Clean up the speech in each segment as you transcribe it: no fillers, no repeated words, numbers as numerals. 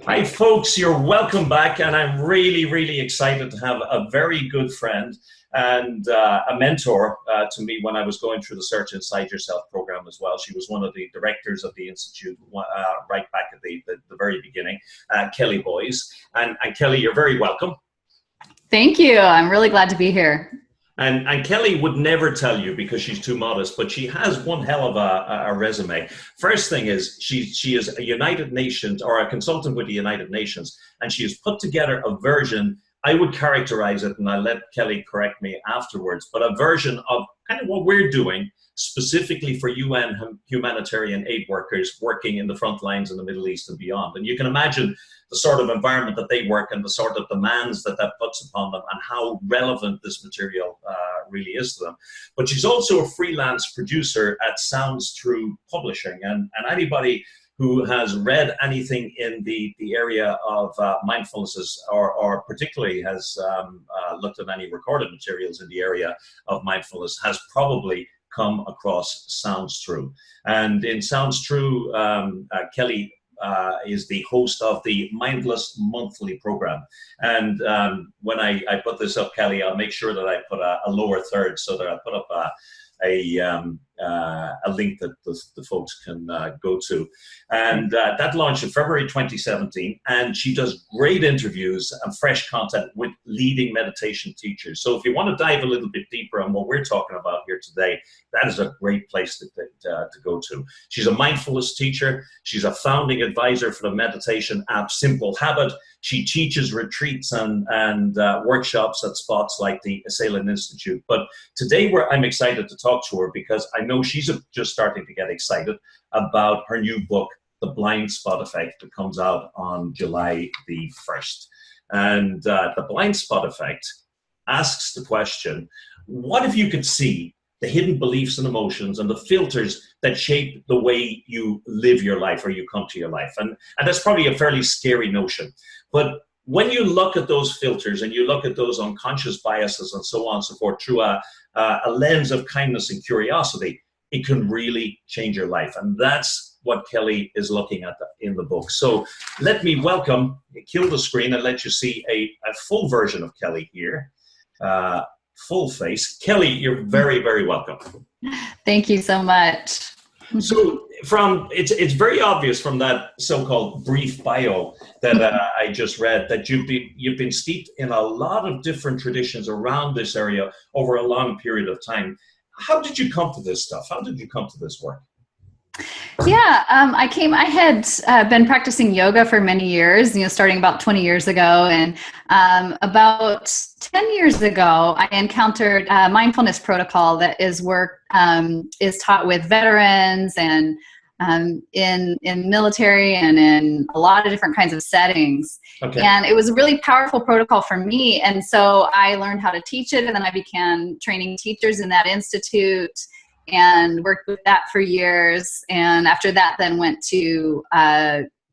Hi, folks. You're welcome back, and I'm really excited to have a very good friend and a mentor to me when I was going through the Search Inside Yourself program as well. She was one of the directors of the Institute right back at the very beginning, Kelly Boys. And Kelly, you're very welcome. Thank you. I'm really glad to be here. And Kelly would never tell you because she's too modest, but she has one hell of a resume. First thing is she is a United Nations or a consultant with the United Nations, and she has put together a version. I would characterize it, and I'll let Kelly correct me afterwards, but a version of kind of what we're doing specifically for UN humanitarian aid workers working in the front lines in the Middle East and beyond. And you can imagine the sort of environment that they work and the sort of demands that puts upon them and how relevant this material really is to them. But she's also a freelance producer at Sounds True Publishing. And anybody who has read anything in the area of mindfulness or particularly has looked at any recorded materials in the area of mindfulness has probably come across Sounds True. And in Sounds True, Kelly is the host of the Mindless Monthly program. And when I put this up, Kelly, I'll make sure that I put a lower third so that I put up a link that the folks can go to. And that launched in February 2017, and she does great interviews and fresh content with leading meditation teachers. So if you want to dive a little bit deeper on what we're talking about here today, that is a great place to go to. She's a mindfulness teacher. She's a founding advisor for the meditation app Simple Habit. She teaches retreats and workshops at spots like the Assailant Institute. But today I'm excited to talk to her because I know she's just starting to get excited about her new book, The Blind Spot Effect, that comes out on July the 1st. And The Blind Spot Effect asks the question, what if you could see the hidden beliefs and emotions and the filters that shape the way you live your life or you come to your life? And that's probably a fairly scary notion. But when you look at those filters and you look at those unconscious biases and so on and so forth through a lens of kindness and curiosity, it can really change your life. And that's what Kelly is looking at in the book. So let me kill the screen and let you see a full version of Kelly here. Full face. Kelly, you're very welcome. Thank you so much. So it's very obvious from that so-called brief bio that I just read that you've been steeped in a lot of different traditions around this area over a long period of time. How did you come to this stuff? How did you come to this work? Yeah, I had been practicing yoga for many years, starting about 20 years ago. And about 10 years ago, I encountered a mindfulness protocol that is taught with veterans and in military and in a lot of different kinds of settings. Okay. And it was a really powerful protocol for me. And so I learned how to teach it, and then I began training teachers in that institute and worked with that for years. And after that, then went to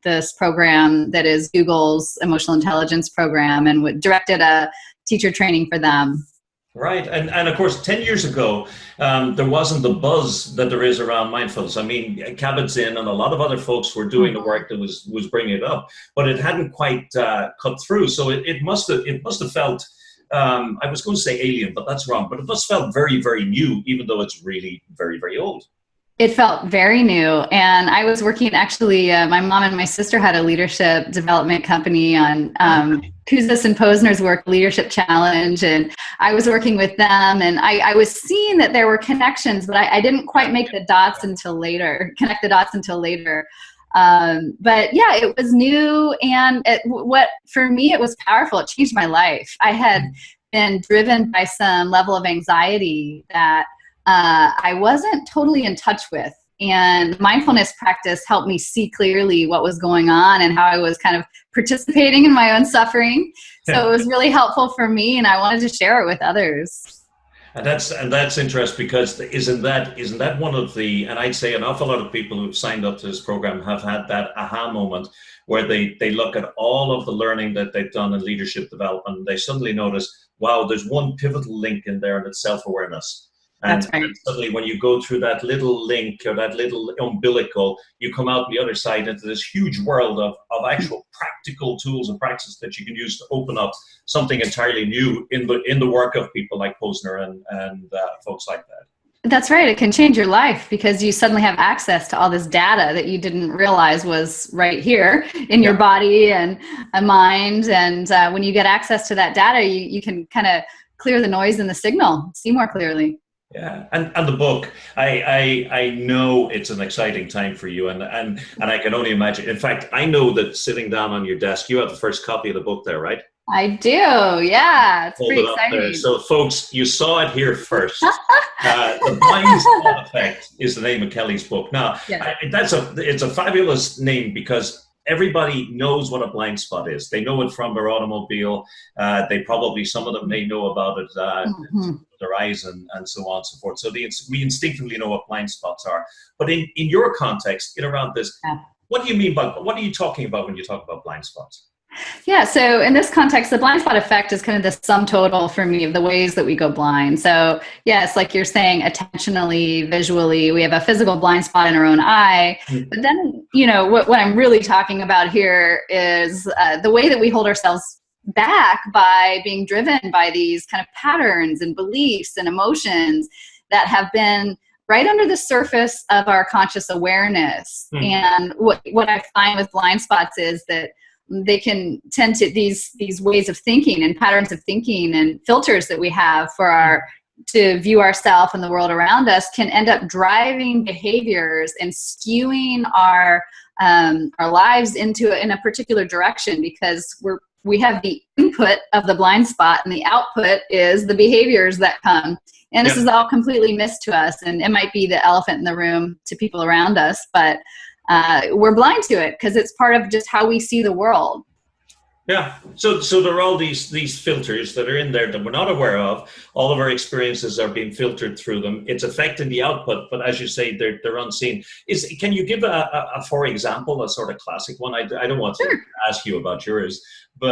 this program that is Google's emotional intelligence program and directed a teacher training for them. Right. And of course, 10 years ago, there wasn't the buzz that there is around mindfulness. I mean, Kabat-Zinn and a lot of other folks were doing the work that was bringing it up, but it hadn't quite cut through. So it must have felt, I was going to say alien, but that's wrong. But it must have felt very new, even though it's really very old. It felt very new. And I was working, actually, my mom and my sister had a leadership development company on Kouzes and Posner's work, Leadership Challenge. And I was working with them, and I was seeing that there were connections, but I didn't quite connect the dots until later. But yeah, it was new, and for me, it was powerful. It changed my life. I had been driven by some level of anxiety that I wasn't totally in touch with. And mindfulness practice helped me see clearly what was going on and how I was kind of participating in my own suffering. So it was really helpful for me, and I wanted to share it with others. And that's interesting, because isn't that one of the, and I'd say an awful lot of people who've signed up to this program have had that aha moment where they look at all of the learning that they've done in leadership development, and they suddenly notice, wow, there's one pivotal link in there, and it's self-awareness. That's right. And suddenly when you go through that little link or that little umbilical, you come out the other side into this huge world of actual practical tools and practices that you can use to open up something entirely new in the work of people like Posner and folks like that. That's right. It can change your life because you suddenly have access to all this data that you didn't realize was right here in your body and a mind. And when you get access to that data, you can kind of clear the noise in the signal, see more clearly. Yeah, and the book, I know it's an exciting time for you, and I can only imagine. In fact, I know that sitting down on your desk, you have the first copy of the book there, right? I do, yeah. It's pretty exciting. So, folks, you saw it here first. The Blind Spot Effect is the name of Kelly's book. Now, it's a fabulous name because everybody knows what a blind spot is. They know it from their automobile. Some of them may know about it, their eyes and so on and so forth. So we instinctively know what blind spots are. But in your context, in around this, what do you mean by, what are you talking about when you talk about blind spots? Yeah, so in this context, the blind spot effect is kind of the sum total for me of the ways that we go blind. So yes, like you're saying, attentionally, visually, we have a physical blind spot in our own eye. But then, what I'm really talking about here is the way that we hold ourselves back by being driven by these kind of patterns and beliefs and emotions that have been right under the surface of our conscious awareness. And what I find with blind spots is that they can tend to these ways of thinking and patterns of thinking and filters that we have to view ourselves and the world around us can end up driving behaviors and skewing our lives in a particular direction because we have the input of the blind spot and the output is the behaviors that come. And this is all completely missed to us. And it might be the elephant in the room to people around us, but we're blind to it because it's part of just how we see the world. Yeah. So there are all these filters that are in there that we're not aware of. All of our experiences are being filtered through them. It's affecting the output, but as you say, they're unseen. Can you give for example, a sort of classic one? I don't want to ask you about yours, but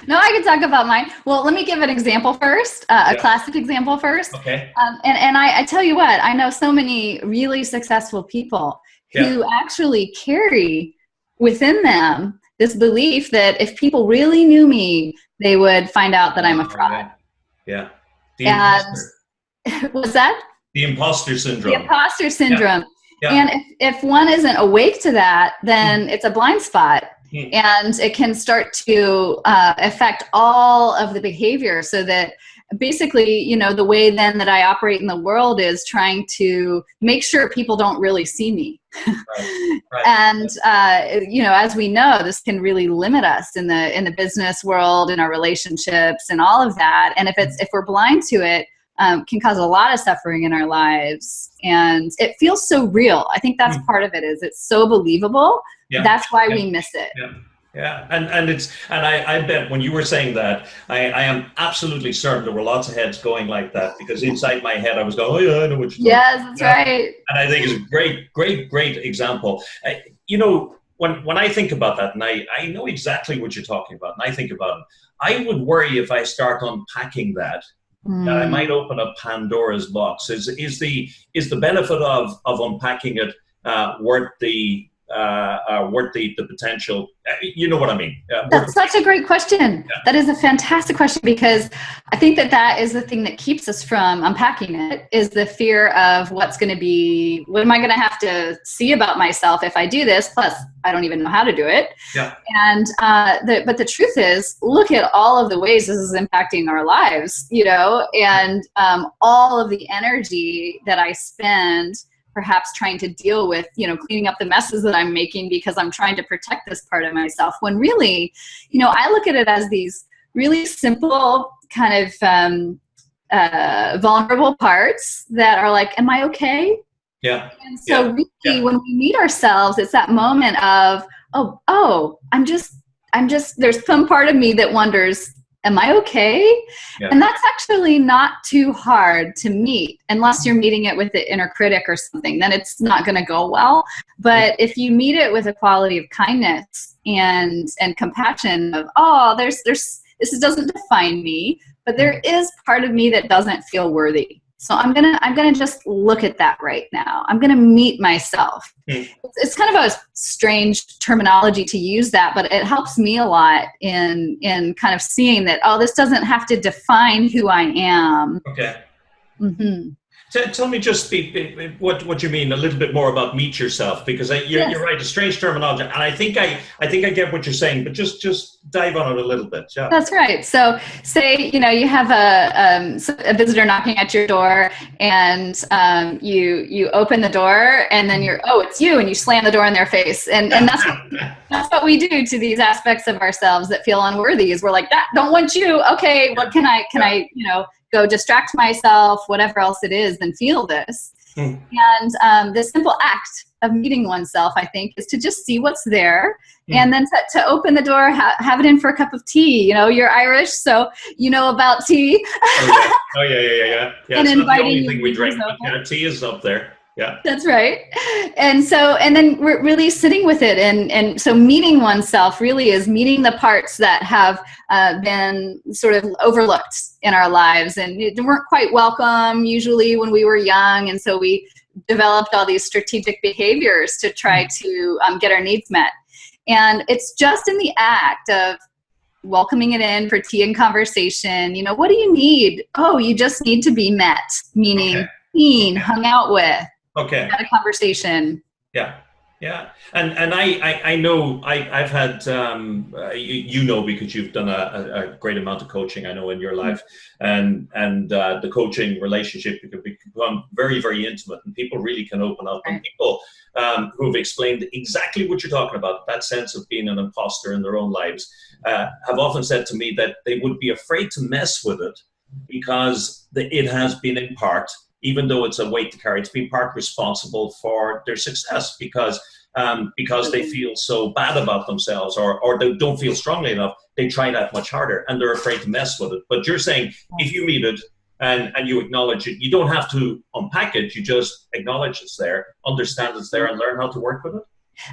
no, I can talk about mine. Well, let me give an example first, a classic example first. Okay. And I tell you what, I know so many really successful people who actually carry within them this belief that if people really knew me, they would find out that I'm a fraud. Yeah. What's that? The imposter syndrome. The imposter syndrome. Yeah. And if one isn't awake to that, then it's a blind spot. And it can start to affect all of the behavior so that basically, the way then that I operate in the world is trying to make sure people don't really see me. Right. And, as we know, this can really limit us in the business world, in our relationships and all of that. And if we're blind to it, can cause a lot of suffering in our lives. And it feels so real. I think that's part of it is it's so believable. Yeah. That's why we miss it. Yeah. Yeah, and I bet when you were saying that, I am absolutely certain there were lots of heads going like that because inside my head I was going, oh yeah, I know what you're talking about. Yes, that's right. And I think it's a great example. When I think about that, and I know exactly what you're talking about, and I think about it, I would worry if I start unpacking that I might open up Pandora's box. Is the benefit of unpacking it worth the potential? You know what I mean? That's such a great question. Yeah. That is a fantastic question because I think that is the thing that keeps us from unpacking it is the fear of what am I going to have to see about myself if I do this? Plus, I don't even know how to do it. Yeah. And but the truth is, look at all of the ways this is impacting our lives, and all of the energy that I spend perhaps trying to deal with, cleaning up the messes that I'm making because I'm trying to protect this part of myself. When really, I look at it as these really simple kind of vulnerable parts that are like, am I okay? Yeah. And so really when we meet ourselves, it's that moment of, I'm just, there's some part of me that wonders, am I okay? Yeah. And that's actually not too hard to meet unless you're meeting it with the inner critic or something, then it's not going to go well. But if you meet it with a quality of kindness and compassion of, this doesn't define me, but there is part of me that doesn't feel worthy. So I'm gonna just look at that right now. I'm gonna meet myself. It's kind of a strange terminology to use that, but it helps me a lot in kind of seeing that, oh, this doesn't have to define who I am. Okay. Mm-hmm. Tell me just what you mean a little bit more about meet yourself, because you're right, a strange terminology, and I think I get what you're saying, but just dive on it a little bit. Yeah. That's right. So say, you have a visitor knocking at your door, and you open the door, and then it's you, and you slam the door in their face, and that's what we do to these aspects of ourselves that feel unworthy. Is we're like, that don't want you. Okay, what can I go distract myself, whatever else it is, then feel this. And the simple act of meeting oneself, I think, is to just see what's there, and then to open the door, have it in for a cup of tea. You're Irish, so you know about tea. Oh yeah. And it's not the only inviting thing we drink, but tea is up there. Yeah. That's right. And then we're really sitting with it. And so meeting oneself really is meeting the parts that have been sort of overlooked in our lives and weren't quite welcome usually when we were young. And so we developed all these strategic behaviors to try to get our needs met. And it's just in the act of welcoming it in for tea and conversation. What do you need? Oh, you just need to be met, meaning seen, hung out with. Okay. Had a conversation. Yeah. And I know I've had, because you've done a great amount of coaching, I know, in your life, and the coaching relationship can become very, very intimate, and people really can open up. And people who've explained exactly what you're talking about, that sense of being an imposter in their own lives, have often said to me that they would be afraid to mess with it because it has been in part, even though it's a weight to carry, it's been part responsible for their success because they feel so bad about themselves or they don't feel strongly enough, they try that much harder and they're afraid to mess with it. But you're saying if you meet it and you acknowledge it, you don't have to unpack it, you just acknowledge it's there, understand it's there, and learn how to work with it.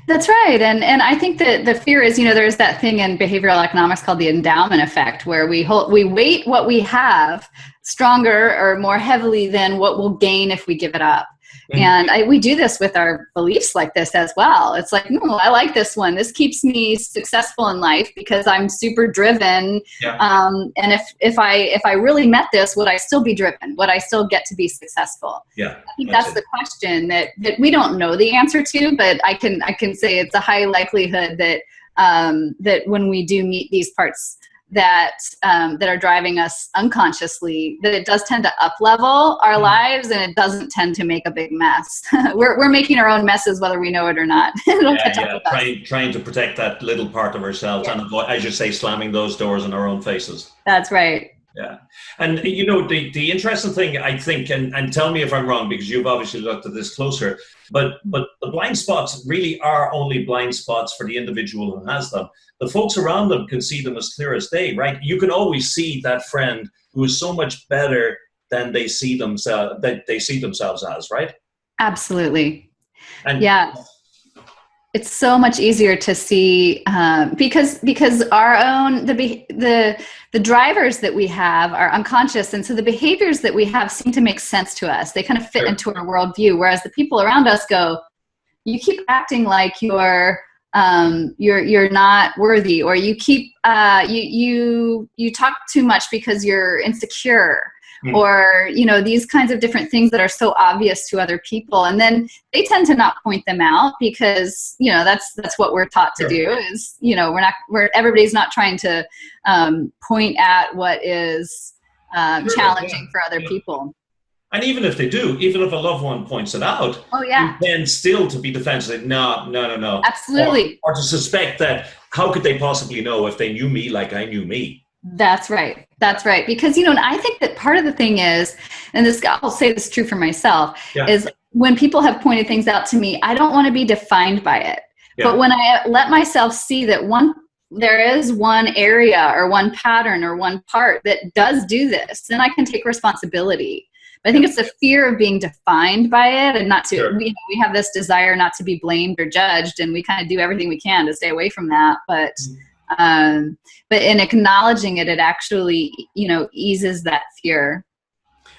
That's right. And I think that the fear is, there's that thing in behavioral economics called the endowment effect, where we weight what we have stronger or more heavily than what we'll gain if we give it up. And we do this with our beliefs like this as well. It's like, no, I like this one. This keeps me successful in life because I'm super driven. Yeah. And if I really met this, would I still be driven? Would I still get to be successful? Yeah. I think that's the question that we don't know the answer to, but I can say it's a high likelihood that that when we do meet these parts that are driving us unconsciously, that it does tend to up-level our lives, and it doesn't tend to make a big mess. We're making our own messes whether we know it or not. Trying to protect that little part of ourselves and avoid, as you say, slamming those doors in our own faces. That's right. Yeah. And the interesting thing, I think, and tell me if I'm wrong, because you've obviously looked at this closer, but the blind spots really are only blind spots for the individual who has them. The folks around them can see them as clear as day, right? You can always see that friend who is so much better than they see themselves as, right? Absolutely. And yeah. It's so much easier to see because our own the drivers that we have are unconscious, and so the behaviors that we have seem to make sense to us. They kind of fit into our worldview, whereas the people around us go, "You keep acting like you're not worthy," or "You keep you talk too much because you're insecure." Or, these kinds of different things that are so obvious to other people. And then they tend to not point them out because, that's what we're taught to do is, everybody's not trying to point at what is challenging for other people. And even if they do, even if a loved one points it out, you tend still to be defensive. No. Absolutely. Or to suspect that, how could they possibly know if they knew me like I knew me? That's right. Because, and I think that part of the thing is, and I'll say this is true for myself, is when people have pointed things out to me, I don't want to be defined by it. Yeah. But when I let myself see that there is one area or one pattern or one part that does do this, then I can take responsibility. But I think it's the fear of being defined by it and not to, we have this desire not to be blamed or judged, and we kind of do everything we can to stay away from that. But in acknowledging it, it actually, eases that fear.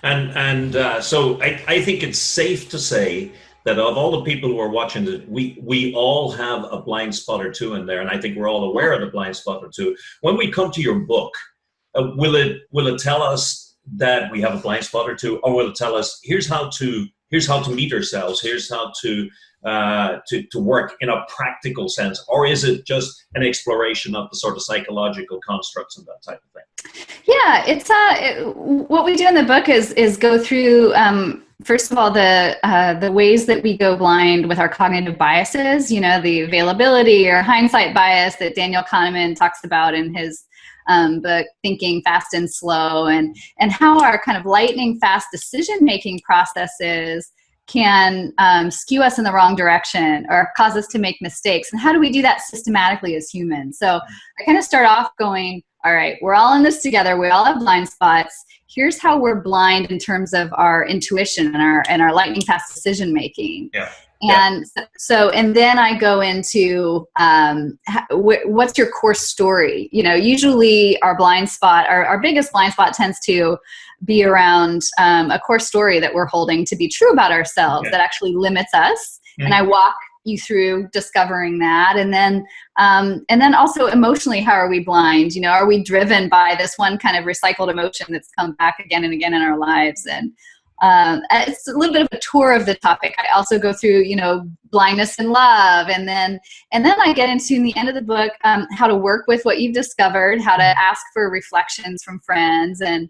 So I think it's safe to say that of all the people who are watching it, we all have a blind spot or two in there, and I think we're all aware of the blind spot or two. When we come to your book, will it tell us that we have a blind spot or two, or will it tell us here's how to meet ourselves, here's how to work in a practical sense, or is it just an exploration of the sort of psychological constructs and that type of thing? Yeah, it's what we do in the book is go through first of all the ways that we go blind with our cognitive biases. You know, the availability or hindsight bias that Daniel Kahneman talks about in his book Thinking Fast and Slow, and how our kind of lightning fast decision making processes can skew us in the wrong direction or cause us to make mistakes. And how do we do that systematically as humans? So I kind of start off going, all right, we're all in this together. We all have blind spots. Here's how we're blind in terms of our intuition and our lightning fast decision making. Yeah. And and then I go into what's your core story? You know, usually our blind spot, our biggest blind spot tends to be around a core story that we're holding to be true about ourselves that actually limits us. Mm-hmm. And I walk you through discovering that. And then also emotionally, how are we blind? You know, are we driven by this one kind of recycled emotion that's come back again and again in our lives? And it's a little bit of a tour of the topic. I also go through, you know, blindness in love, and then I get into, in the end of the book, how to work with what you've discovered, how to ask for reflections from friends, and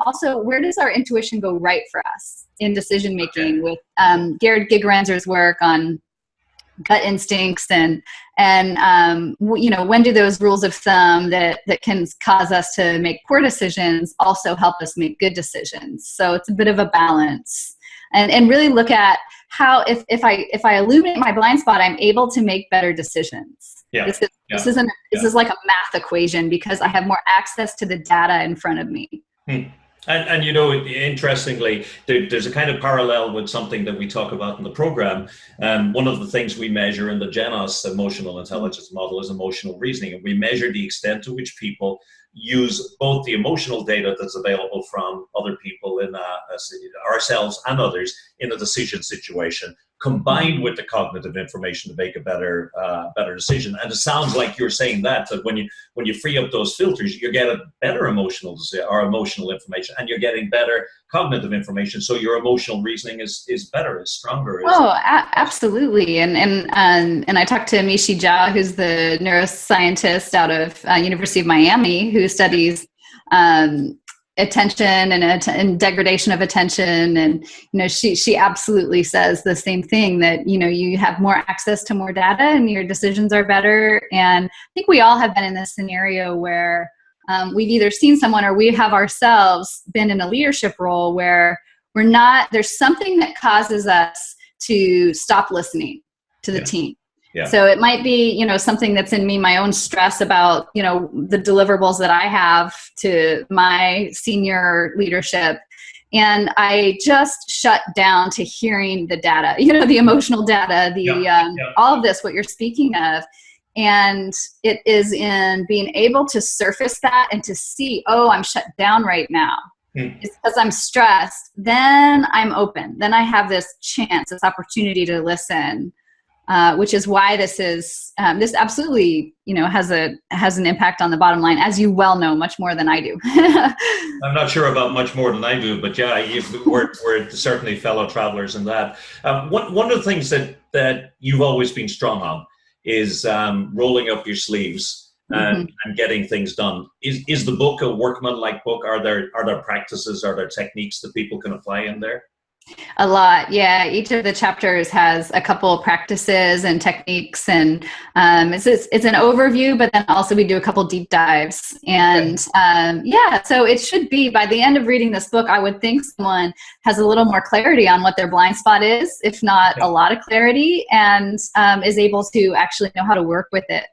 also where does our intuition go right for us in decision making, with Gerd Gigerenzer's work on gut instincts and you know, when do those rules of thumb that can cause us to make poor decisions also help us make good decisions. So it's a bit of a balance, and really look at how if I illuminate my blind spot, I'm able to make better decisions. This is like a math equation because I have more access to the data in front of me. And you know, interestingly, there's a kind of parallel with something that we talk about in the program. One of the things we measure in the Genos emotional intelligence model is emotional reasoning, and we measure the extent to which people use both the emotional data that's available from other people in ourselves and others in a decision situation, combined with the cognitive information to make a better decision. And it sounds like you're saying that when you free up those filters, you get a better emotional information, and you're getting better cognitive information. So your emotional reasoning is better, is stronger. Absolutely. And I talked to Mishi Jha, who's the neuroscientist out of University of Miami, who studies attention and degradation of attention, and you know, she absolutely says the same thing, that you know, you have more access to more data and your decisions are better. And I think we all have been in this scenario where we've either seen someone or we have ourselves been in a leadership role where there's something that causes us to stop listening to the team. Yeah. So it might be, you know, something that's in me, my own stress about, you know, the deliverables that I have to my senior leadership. And I just shut down to hearing the data, you know, the emotional data, all of this, what you're speaking of. And it is in being able to surface that and to see, oh, I'm shut down right now. It's because I'm stressed. Then I'm open. Then I have this chance, this opportunity to listen. Which is why this absolutely, you know, has an impact on the bottom line, as you well know, much more than I do. I'm not sure about much more than I do, but yeah, we're certainly fellow travelers in that. One of the things that you've always been strong on is rolling up your sleeves and getting things done. Is the book a workman-like book? Are there practices, are there techniques that people can apply in there? A lot, yeah. Each of the chapters has a couple of practices and techniques, and it's an overview, but then also we do a couple deep dives. And so it should be, by the end of reading this book, I would think someone has a little more clarity on what their blind spot is, if not a lot of clarity, and is able to actually know how to work with it.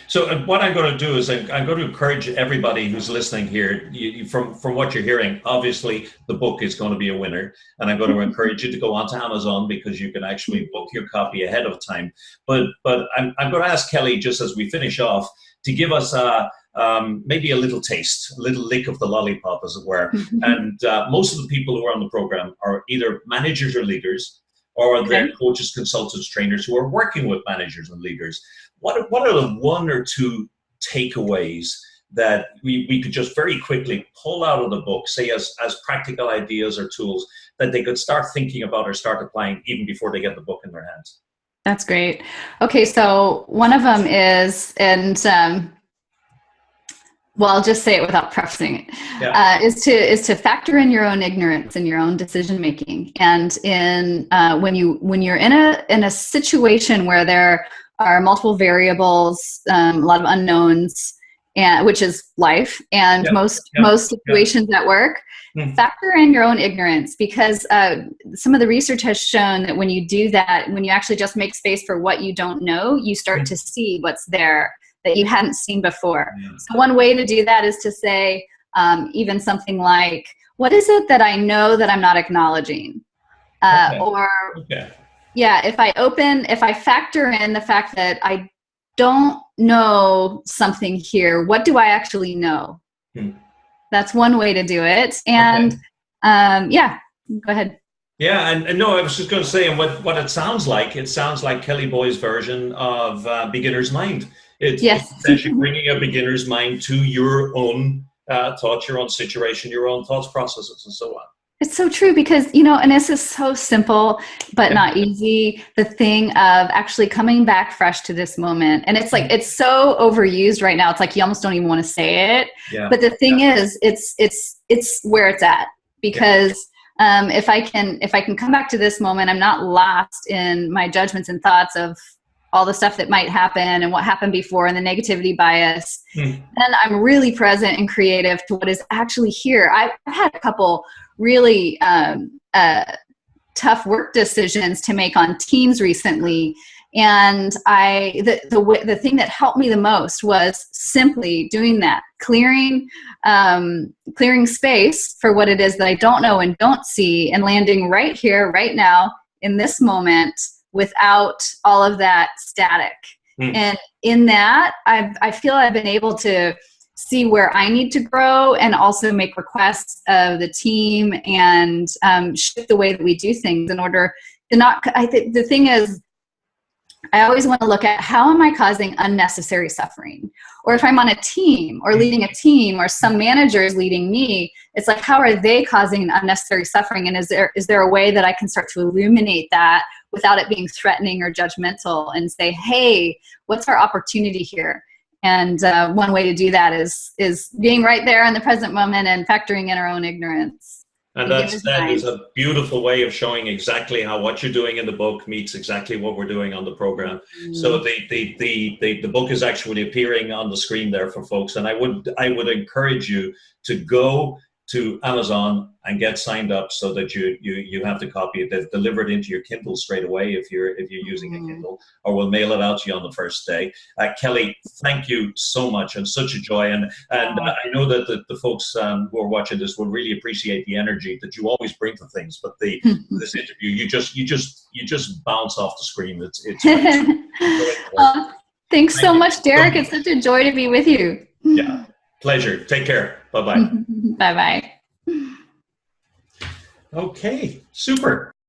So what I'm going to do is I'm going to encourage everybody who's listening here, from what you're hearing, obviously the book is going to be a winner, and I'm going to encourage you to go onto Amazon because you can actually book your copy ahead of time. But I'm going to ask Kelly, just as we finish off, to give us a maybe a little taste, a little lick of the lollipop, as it were. And most of the people who are on the program are either managers or leaders, or they're coaches, consultants, trainers who are working with managers and leaders. What are the one or two takeaways that we could just very quickly pull out of the book, say as practical ideas or tools that they could start thinking about or start applying even before they get the book in their hands? That's great. Okay, so one of them is, and well, I'll just say it without prefacing it, is to factor in your own ignorance in your own decision making. And when you're in a situation where there are multiple variables, a lot of unknowns, and which is life, and most situations at work, factor in your own ignorance, because some of the research has shown that when you do that, when you actually just make space for what you don't know, you start to see what's there that you hadn't seen before. So one way to do that is to say even something like, what is it that I know that I'm not acknowledging? If I factor in the fact that I don't know something here, what do I actually know? That's one way to do it. And go ahead. Yeah, and no, I was just going to say, and what it sounds like Kelly Boy's version of beginner's mind. It's essentially bringing a beginner's mind to your own thoughts, your own situation, your own thoughts processes, and so on. It's so true, because, and this is so simple, but not easy. The thing of actually coming back fresh to this moment. And it's like, it's so overused right now. It's like, you almost don't even want to say it. But the thing is, it's where it's at, because if I can come back to this moment, I'm not lost in my judgments and thoughts of all the stuff that might happen and what happened before and the negativity bias. And I'm really present and creative to what is actually here. I've had a couple really tough work decisions to make on teams recently. And the thing that helped me the most was simply doing that, clearing space for what it is that I don't know and don't see, and landing right here, right now, in this moment, without all of that static. And in that, I feel I've been able to see where I need to grow, and also make requests of the team, and shift the way that we do things in order to not. I think the thing is, I always want to look at, how am I causing unnecessary suffering? Or if I'm on a team or leading a team, or some manager is leading me, it's like, how are they causing unnecessary suffering? And is there a way that I can start to illuminate that without it being threatening or judgmental, and say, hey, what's our opportunity here? And one way to do that is being right there in the present moment and factoring in our own ignorance. And that is a beautiful way of showing exactly how what you're doing in the book meets exactly what we're doing on the program. So the book is actually appearing on the screen there for folks. And I would encourage you to go to Amazon and get signed up, so that you have the copy. They've delivered into your Kindle straight away if you're using a Kindle, or we'll mail it out to you on the first day. Kelly, thank you so much, and such a joy. And I know that the folks who are watching this will really appreciate the energy that you always bring to things. But this interview, you just bounce off the screen. It's thanks so much, Deiric. It's such a joy to be with you. Yeah, pleasure. Take care. Bye-bye. Bye-bye. Okay, super.